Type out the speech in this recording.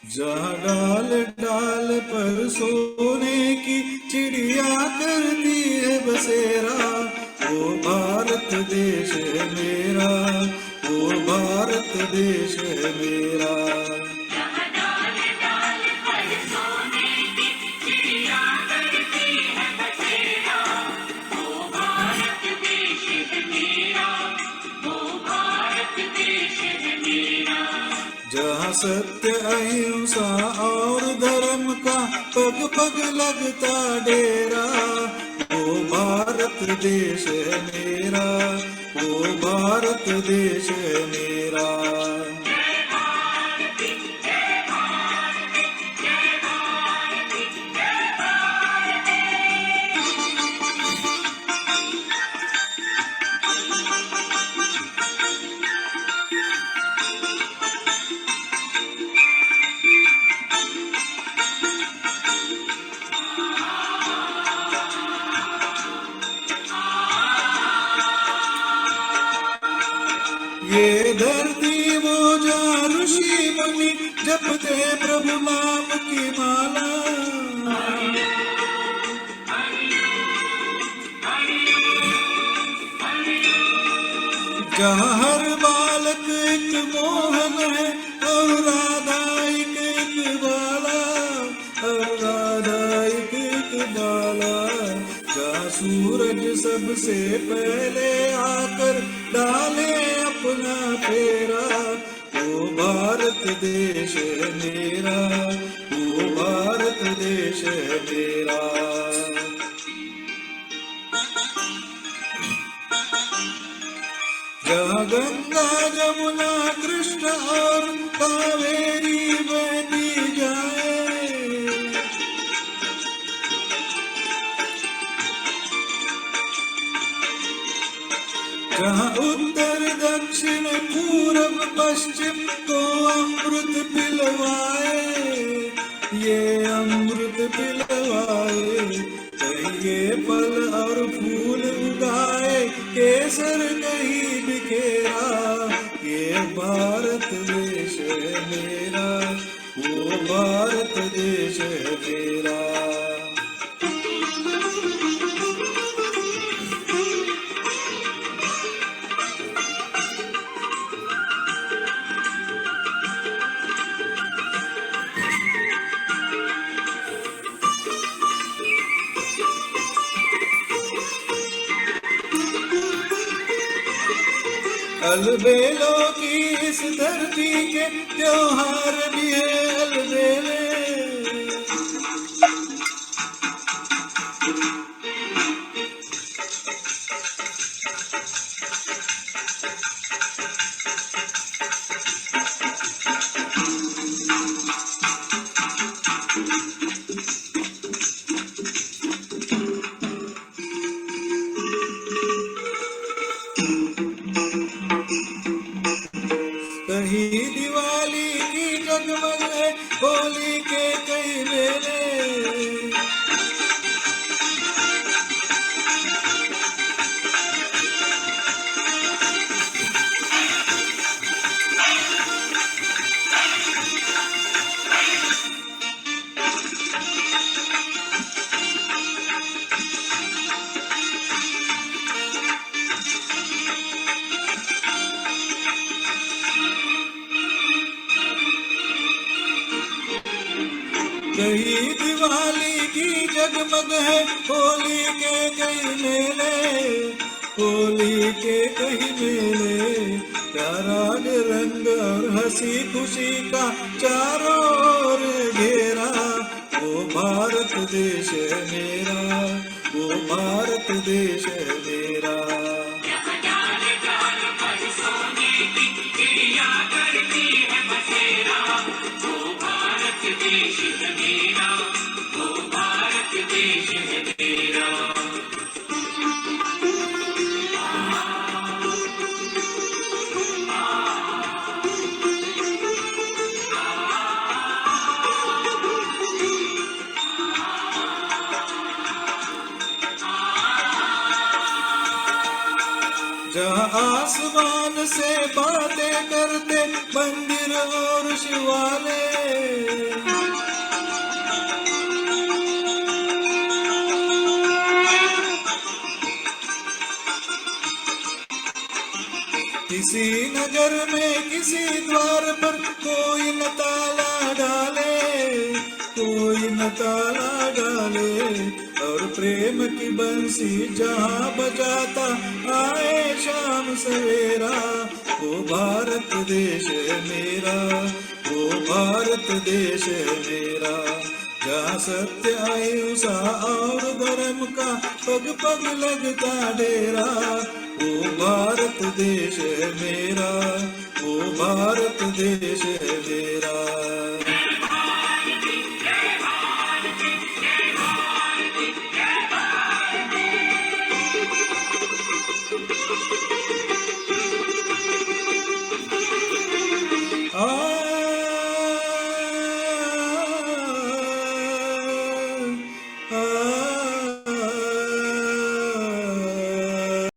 जहाँ डाल डाल पर सोने की चिड़िया करती है बसेरा, वो भारत देश है मेरा, वो भारत देश है मेरा। जहाँ सत्य अहिंसा और धर्म का पग पग लगता डेरा, वो भारत देश है मेरा, वो भारत देश है मेरा। ये धरती वो जहाँ ऋषि मुनि जपते प्रभु नाम की माला, जहाँ हर बालक एक मोहन है और राधा एक बाला, और राधा एक बाला। जहाँ सूरज सबसे पहले आकर डाले अपना फेरा, वो भारत देश है मेरा, वो भारत देश है मेरा। जहाँ गंगा जमुना कृष्ण और कावेरी बहती जाए, जहाँ उत्तर दक्षिण पूरब पश्चिम को अमृत पिलवाए, ये अमृत पिलवाए। कहीं ये फल और फूल उगाए, केसर कहीं बिखेरा, ये भारत देश है मेरा, वो भारत देश है मेरा। अलबेलों की इस धरती के त्योहार भी है अलबेले, कहीं दिवाली की जगमग है, होली के कई मेले। कहीं दिवाली की जगमग है, होली के कई मेले, होली के कई मेले। प्यारा रंग और हंसी खुशी का चारों ओर घेरा, वो भारत देश है मेरा, वो भारत देश है मेरा। उनसे बातें करते मंदिर और शिवालय। किसी नगर में किसी द्वार पर कोई न ताला डाले, कोई न ताला डाले, और प्रेम की बंसी जहाँ बजाता आए शाम सवेरा। वो भारत देश है मेरा, वो भारत देश है मेरा, जहाँ सत्य अहिंसा और धर्म का पग पग लगता डेरा। वो भारत देश है मेरा, वो भारत देश है